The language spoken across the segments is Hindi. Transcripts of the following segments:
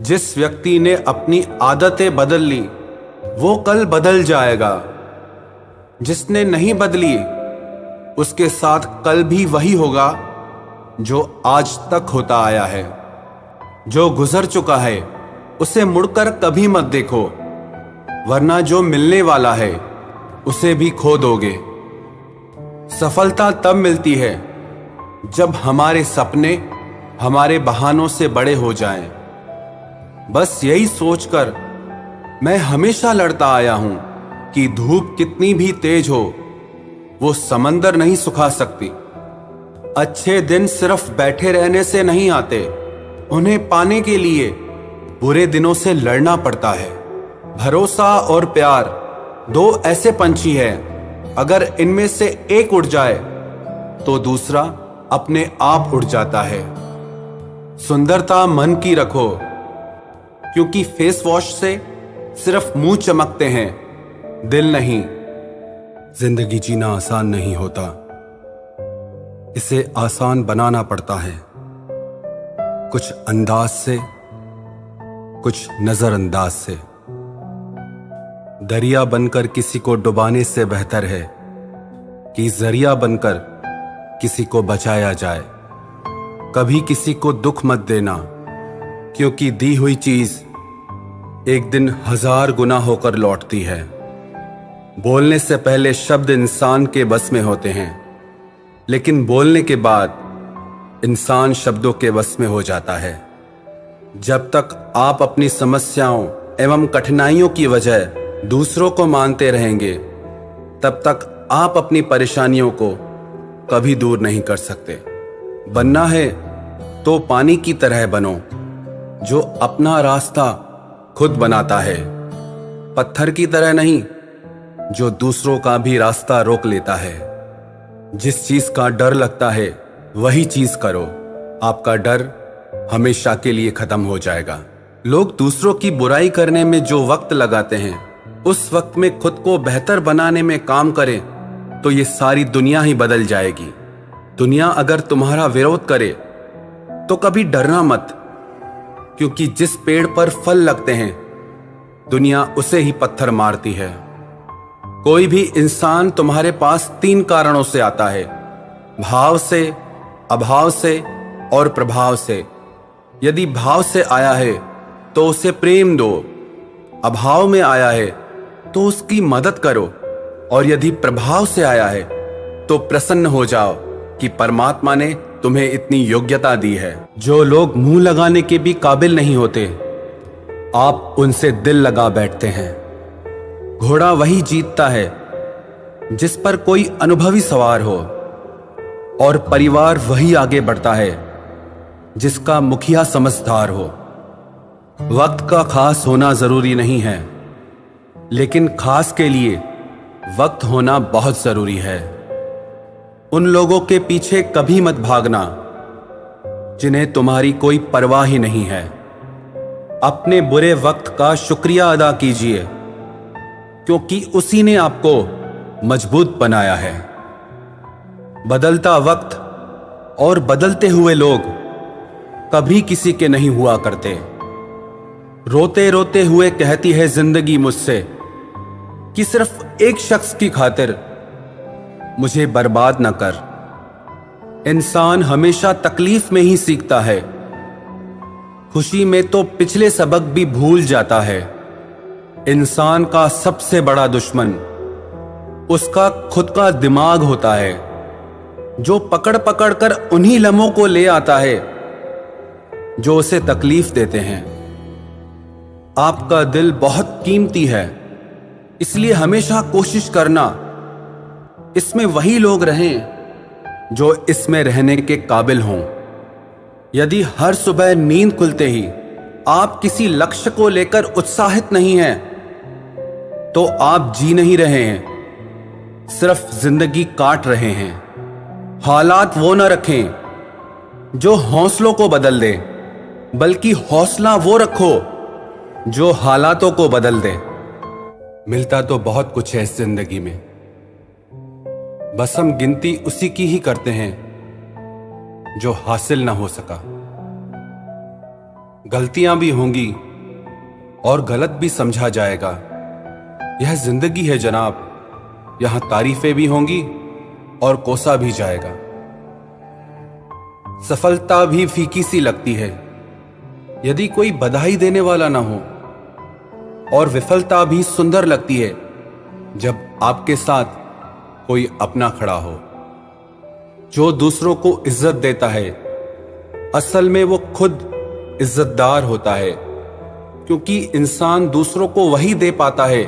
जिस व्यक्ति ने अपनी आदतें बदल ली वो कल बदल जाएगा। जिसने नहीं बदली उसके साथ कल भी वही होगा जो आज तक होता आया है। जो गुजर चुका है उसे मुड़कर कभी मत देखो, वरना जो मिलने वाला है उसे भी खो दोगे। सफलता तब मिलती है जब हमारे सपने हमारे बहानों से बड़े हो जाएं। बस यही सोचकर मैं हमेशा लड़ता आया हूं कि धूप कितनी भी तेज हो वो समंदर नहीं सुखा सकती। अच्छे दिन सिर्फ बैठे रहने से नहीं आते, उन्हें पाने के लिए बुरे दिनों से लड़ना पड़ता है। भरोसा और प्यार दो ऐसे पंछी हैं, अगर इनमें से एक उड़ जाए तो दूसरा अपने आप उड़ जाता है। सुंदरता मन की रखो, क्योंकि फेस वॉश से सिर्फ मुंह चमकते हैं, दिल नहीं। जिंदगी जीना आसान नहीं होता, इसे आसान बनाना पड़ता है। कुछ अंदाज से, कुछ नजरअंदाज से। दरिया बनकर किसी को डुबाने से बेहतर है कि जरिया बनकर किसी को बचाया जाए। कभी किसी को दुख मत देना, क्योंकि दी हुई चीज एक दिन 1000 गुना होकर लौटती है। बोलने से पहले शब्द इंसान के बस में होते हैं, लेकिन बोलने के बाद इंसान शब्दों के बस में हो जाता है। जब तक आप अपनी समस्याओं एवं कठिनाइयों की वजह दूसरों को मानते रहेंगे, तब तक आप अपनी परेशानियों को कभी दूर नहीं कर सकते। बनना है तो पानी की तरह बनो, जो अपना रास्ता खुद बनाता है। पत्थर की तरह नहीं, जो दूसरों का भी रास्ता रोक लेता है। जिस चीज का डर लगता है वही चीज करो, आपका डर हमेशा के लिए खत्म हो जाएगा। लोग दूसरों की बुराई करने में जो वक्त लगाते हैं, उस वक्त में खुद को बेहतर बनाने में काम करें तो ये सारी दुनिया ही बदल जाएगी। दुनिया अगर तुम्हारा विरोध करे तो कभी डरना मत, क्योंकि जिस पेड़ पर फल लगते हैं दुनिया उसे ही पत्थर मारती है। कोई भी इंसान तुम्हारे पास 3 कारणों से आता है, भाव से, अभाव से और प्रभाव से। यदि भाव से आया है तो उसे प्रेम दो, अभाव में आया है तो उसकी मदद करो, और यदि प्रभाव से आया है तो प्रसन्न हो जाओ कि परमात्मा ने तुम्हें इतनी योग्यता दी है। जो लोग मुंह लगाने के भी काबिल नहीं होते, आप उनसे दिल लगा बैठते हैं। घोड़ा वही जीतता है जिस पर कोई अनुभवी सवार हो, और परिवार वही आगे बढ़ता है जिसका मुखिया समझदार हो। वक्त का खास होना जरूरी नहीं है, लेकिन खास के लिए वक्त होना बहुत जरूरी है। उन लोगों के पीछे कभी मत भागना जिन्हें तुम्हारी कोई परवाह ही नहीं है। अपने बुरे वक्त का शुक्रिया अदा कीजिए, क्योंकि उसी ने आपको मजबूत बनाया है। बदलता वक्त और बदलते हुए लोग कभी किसी के नहीं हुआ करते। रोते रोते हुए कहती है जिंदगी मुझसे कि सिर्फ एक शख्स की खातिर मुझे बर्बाद न कर। इंसान हमेशा तकलीफ में ही सीखता है, खुशी में तो पिछले सबक भी भूल जाता है। इंसान का सबसे बड़ा दुश्मन उसका खुद का दिमाग होता है, जो पकड़ पकड़ कर उन्हीं लम्हों को ले आता है जो उसे तकलीफ देते हैं। आपका दिल बहुत कीमती है, इसलिए हमेशा कोशिश करना इसमें वही लोग रहें जो इसमें रहने के काबिल हों। यदि हर सुबह नींद खुलते ही आप किसी लक्ष्य को लेकर उत्साहित नहीं हैं, तो आप जी नहीं रहे हैं, सिर्फ जिंदगी काट रहे हैं। हालात वो न रखें जो हौसलों को बदल दे, बल्कि हौसला वो रखो जो हालातों को बदल दे। मिलता तो बहुत कुछ है इस जिंदगी में, बस हम गिनती उसी की ही करते हैं जो हासिल ना हो सका। गलतियां भी होंगी और गलत भी समझा जाएगा। यह जिंदगी है जनाब, यहां तारीफें भी होंगी और कोसा भी जाएगा। सफलता भी फीकी सी लगती है यदि कोई बधाई देने वाला ना हो, और विफलता भी सुंदर लगती है जब आपके साथ कोई अपना खड़ा हो। जो दूसरों को इज्जत देता है असल में वो खुद इज्जतदार होता है, क्योंकि इंसान दूसरों को वही दे पाता है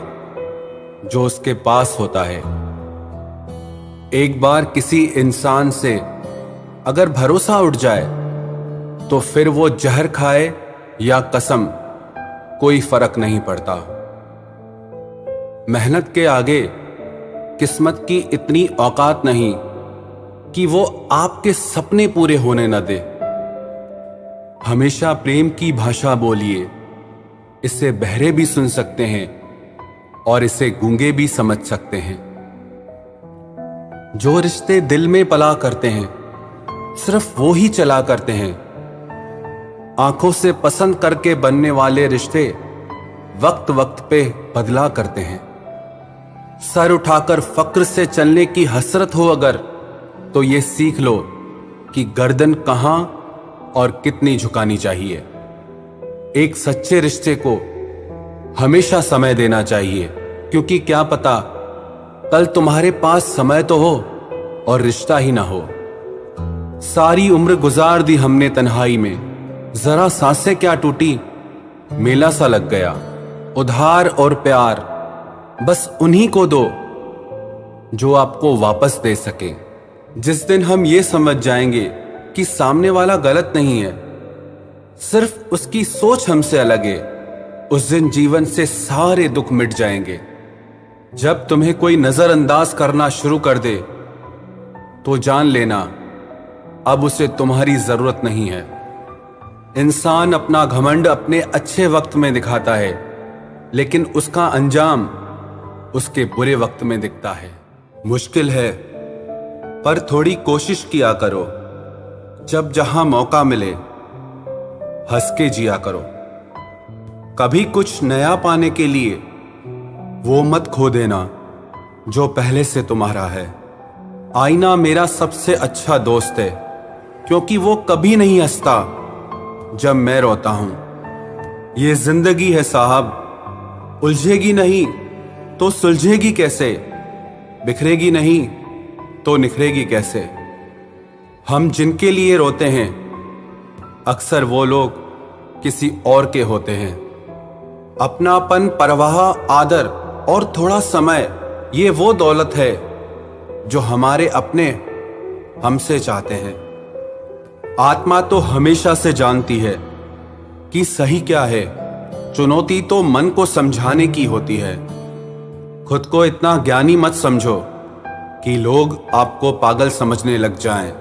जो उसके पास होता है। एक बार किसी इंसान से अगर भरोसा उठ जाए तो फिर वो जहर खाए या कसम, कोई फर्क नहीं पड़ता। मेहनत के आगे किस्मत की इतनी औकात नहीं कि वो आपके सपने पूरे होने न दे। हमेशा प्रेम की भाषा बोलिए, इसे बहरे भी सुन सकते हैं और इसे गूंगे भी समझ सकते हैं। जो रिश्ते दिल में पला करते हैं सिर्फ वो ही चला करते हैं। आंखों से पसंद करके बनने वाले रिश्ते वक्त वक्त पे बदला करते हैं। सर उठाकर फक्र से चलने की हसरत हो अगर, तो ये सीख लो कि गर्दन कहां और कितनी झुकानी चाहिए। एक सच्चे रिश्ते को हमेशा समय देना चाहिए, क्योंकि क्या पता कल तुम्हारे पास समय तो हो और रिश्ता ही ना हो। सारी उम्र गुजार दी हमने तन्हाई में, जरा सांसें क्या टूटी, मेला सा लग गया। उधार और प्यार बस उन्हीं को दो जो आपको वापस दे सके। जिस दिन हम ये समझ जाएंगे कि सामने वाला गलत नहीं है, सिर्फ उसकी सोच हमसे अलग है, उस दिन जीवन से सारे दुख मिट जाएंगे। जब तुम्हें कोई नजरअंदाज करना शुरू कर दे तो जान लेना अब उसे तुम्हारी जरूरत नहीं है। इंसान अपना घमंड अपने अच्छे वक्त में दिखाता है, लेकिन उसका अंजाम उसके बुरे वक्त में दिखता है। मुश्किल है पर थोड़ी कोशिश किया करो। जब जहां मौका मिले हंस के जिया करो। कभी कुछ नया पाने के लिए वो मत खो देना जो पहले से तुम्हारा है। आईना मेरा सबसे अच्छा दोस्त है, क्योंकि वो कभी नहीं हंसता जब मैं रोता हूं। ये जिंदगी है साहब, उलझेगी नहीं तो सुलझेगी कैसे, बिखरेगी नहीं तो निखरेगी कैसे। हम जिनके लिए रोते हैं अक्सर वो लोग किसी और के होते हैं। अपनापन, परवाह, आदर और थोड़ा समय, ये वो दौलत है जो हमारे अपने हमसे चाहते हैं। आत्मा तो हमेशा से जानती है कि सही क्या है, चुनौती तो मन को समझाने की होती है। खुद को इतना ज्ञानी मत समझो कि लोग आपको पागल समझने लग जाएं।